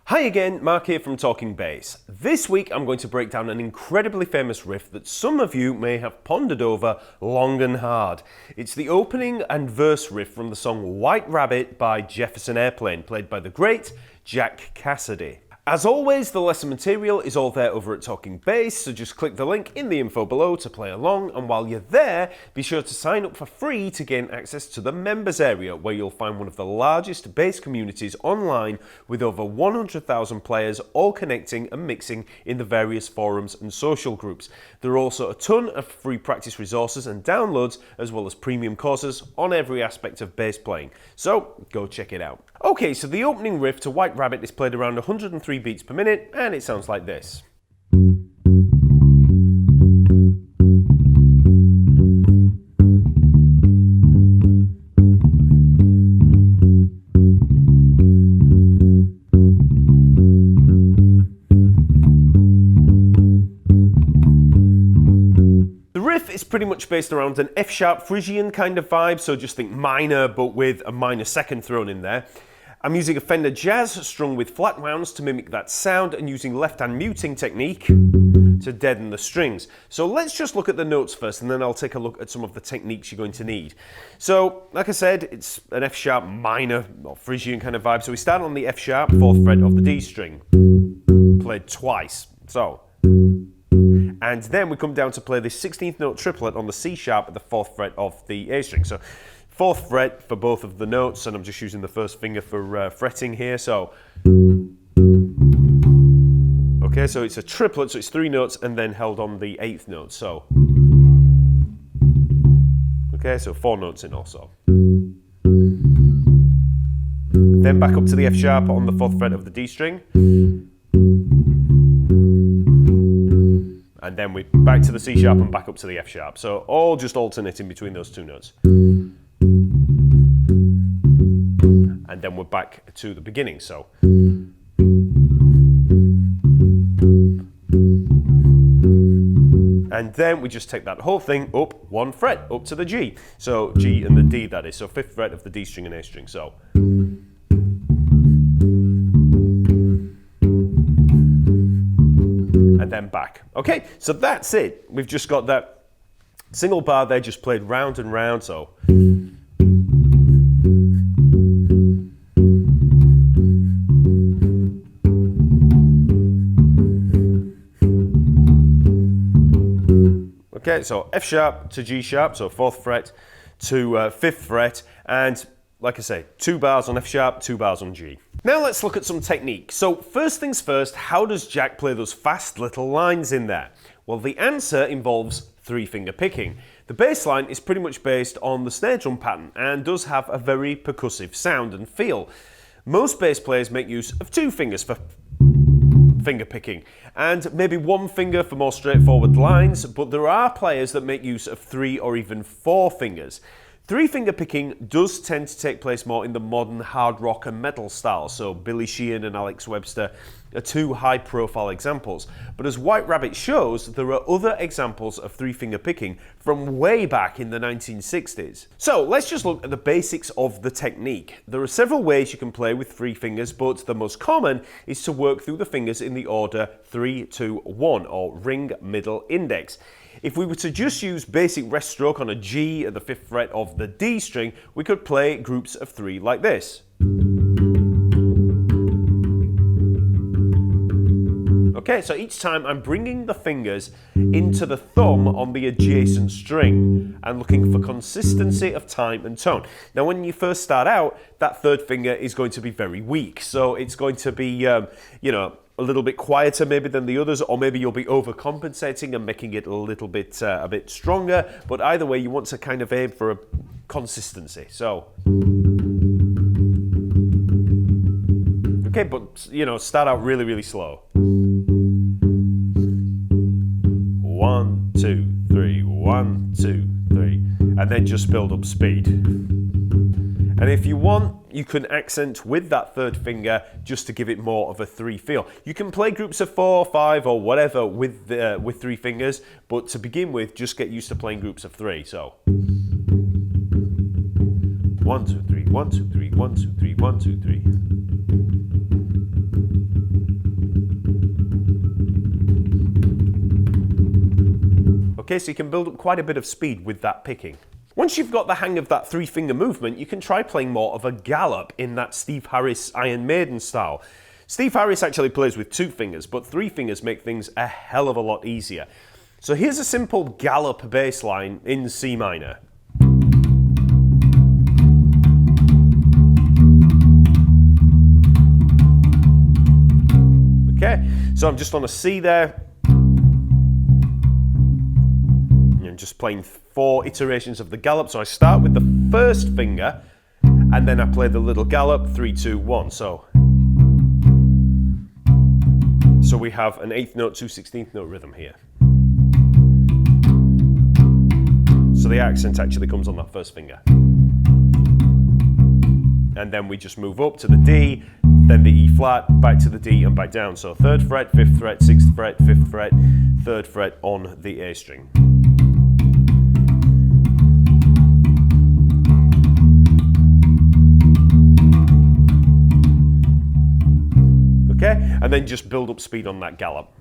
Hi again, Mark here from Talkingbass. This week I'm going to break down an incredibly famous riff that some of you may have pondered over long and hard. It's the opening and verse riff from the song White Rabbit by Jefferson Airplane, played by the great Jack Casady. As always, the lesson material is all there over at Talkingbass, so just click the link in the info below to play along, and while you're there, be sure to sign up for free to gain access to the members area, where you'll find one of the largest bass communities online with over 100,000 players all connecting and mixing in the various forums and social groups. There are also a ton of free practice resources and downloads, as well as premium courses on every aspect of bass playing, so go check it out. Okay, so the opening riff to White Rabbit is played around 103 beats per minute, and it sounds like this. The riff is pretty much based around an F-sharp Phrygian kind of vibe, so just think minor but with a minor second thrown in there. I'm using a Fender Jazz strung with flatwounds to mimic that sound and using left-hand muting technique to deaden the strings. So let's just look at the notes first, and then I'll take a look at some of the techniques you're going to need. So, like I said, it's an F-sharp minor or Phrygian kind of vibe. So we start on the F-sharp, 4th fret of the D string, played twice. So, and then we come down to play this 16th note triplet on the C sharp at the 4th fret of the A string. So 4th fret for both of the notes, and I'm just using the first finger for fretting here. So, okay, so it's a triplet, so it's 3 notes and then held on the 8th note. So, okay, so 4 notes in also. Then back up to the F sharp on the 4th fret of the D string. And then we back to the C sharp and back up to the F sharp. So all just alternating between those 2 notes. And then we're back to the beginning, so. And then we just take that whole thing up 1 fret, up to the G. So G and the D, that is. So 5th fret of the D string and A string, so. And then back. Okay, so that's it. We've just got that single bar there just played round and round, so. Okay, so F sharp to G sharp, so 4th fret to 5th fret, and like I say, 2 bars on F sharp, 2 bars on G. Now let's look at some technique. So first things first, how does Jack play those fast little lines in there? Well, the answer involves 3-finger picking. The bass line is pretty much based on the snare drum pattern and does have a very percussive sound and feel. Most bass players make use of 2 fingers for finger picking, and maybe 1 finger for more straightforward lines, but there are players that make use of 3 or even 4 fingers. 3-finger picking does tend to take place more in the modern hard rock and metal style, so Billy Sheehan and Alex Webster are 2 high-profile examples. But as White Rabbit shows, there are other examples of 3-finger picking from way back in the 1960s. So let's just look at the basics of the technique. There are several ways you can play with 3 fingers, but the most common is to work through the fingers in the order 3, 2, 1, or ring, middle, index. If we were to just use basic rest stroke on a G at the 5th fret of the D string, we could play groups of 3 like this. Okay, so each time I'm bringing the fingers into the thumb on the adjacent string and looking for consistency of time and tone. Now, when you first start out, that 3rd finger is going to be very weak, so it's going to be, a little bit quieter maybe than the others, or maybe you'll be overcompensating and making it a bit stronger. But either way, you want to kind of aim for a consistency. So, okay, but start out really, really slow. 1, 2, 3, 1, 2, 3, and then just build up speed. And if you want, you can accent with that 3rd finger just to give it more of a 3 feel. You can play groups of 4, 5, or whatever with 3 fingers, but to begin with, just get used to playing groups of 3. So 1, 2, 3, 1, 2, 3, 1, 2, 3, 1, 2, 3. Okay, so you can build up quite a bit of speed with that picking. Once you've got the hang of that 3-finger movement, you can try playing more of a gallop in that Steve Harris Iron Maiden style. Steve Harris actually plays with 2 fingers, but 3 fingers make things a hell of a lot easier. So here's a simple gallop bass line in C minor. Okay, so I'm just on a C there. And just playing 4 iterations of the gallop. So I start with the first finger, and then I play the little gallop, 3, 2, 1. So we have an 8th note, 2 16th note rhythm here. So the accent actually comes on that first finger. And then we just move up to the D, then the E flat, back to the D and back down. So 3rd fret, 5th fret, 6th fret, 5th fret, 3rd fret on the A string. Okay, and then just build up speed on that gallop.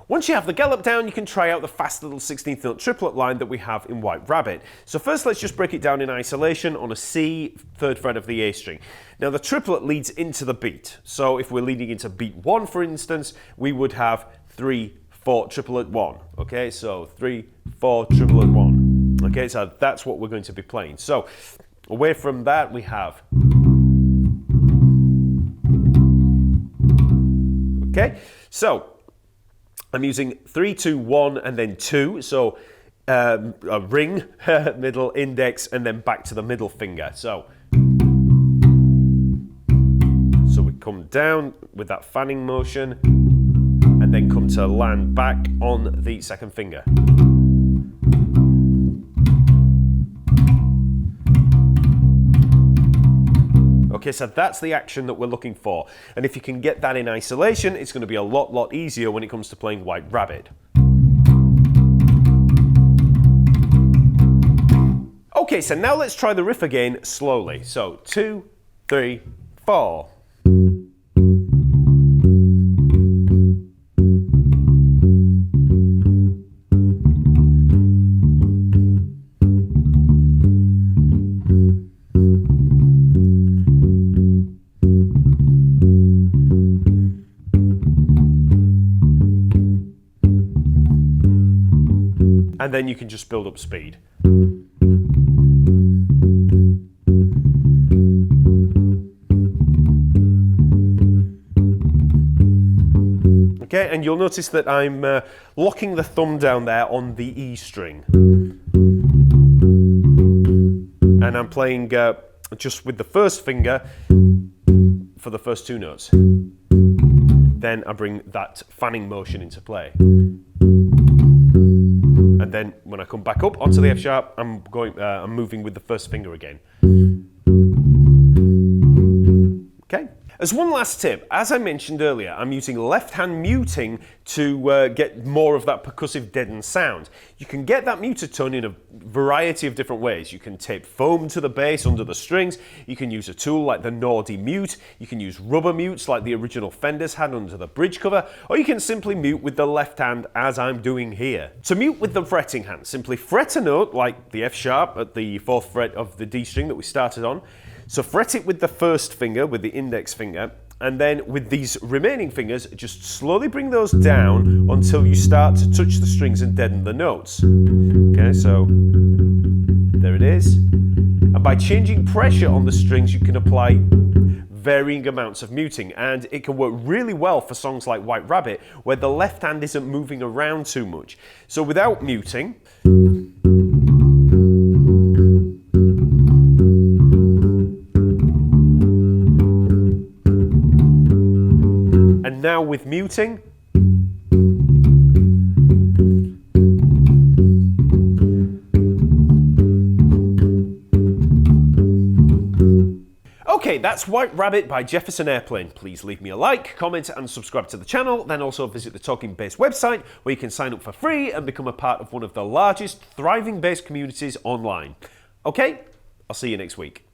Once you have the gallop down, you can try out the fast little 16th note triplet line that we have in White Rabbit. So first let's just break it down in isolation on a C, 3rd fret of the A string. Now the triplet leads into the beat. So if we're leading into beat 1, for instance, we would have 3, 4, triplet 1. Okay, so 3, 4, triplet 1. Okay, so that's what we're going to be playing. So away from that we have. Okay, so I'm using 3, 2, 1, and then 2. So a ring, middle, index, and then back to the middle finger. So we come down with that fanning motion, and then come to land back on the 2nd finger. Okay, so that's the action that we're looking for. And if you can get that in isolation, it's going to be a lot easier when it comes to playing White Rabbit. Okay, so now let's try the riff again slowly. So 2, 3, 4. And then you can just build up speed. Okay, and you'll notice that I'm locking the thumb down there on the E string. And I'm playing just with the first finger for the first 2 notes. Then I bring that fanning motion into play. And then when I come back up onto the F sharp, I'm moving with the first finger again. Okay. As one last tip, as I mentioned earlier, I'm using left-hand muting to get more of that percussive deadened sound. You can get that muted tone in a variety of different ways. You can tape foam to the bass under the strings, you can use a tool like the Nordy mute, you can use rubber mutes like the original Fenders had under the bridge cover, or you can simply mute with the left hand as I'm doing here. To mute with the fretting hand, simply fret a note like the F sharp at the 4th fret of the D string that we started on. So fret it with the first finger, with the index finger, and then with these remaining fingers, just slowly bring those down until you start to touch the strings and deaden the notes. Okay, so there it is. And by changing pressure on the strings, you can apply varying amounts of muting, and it can work really well for songs like White Rabbit, where the left hand isn't moving around too much. So without muting, and now with muting, okay, that's White Rabbit by Jefferson Airplane. Please leave me a like, comment and subscribe to the channel, then also visit the Talking Bass website where you can sign up for free and become a part of one of the largest thriving bass communities online. Okay, I'll see you next week.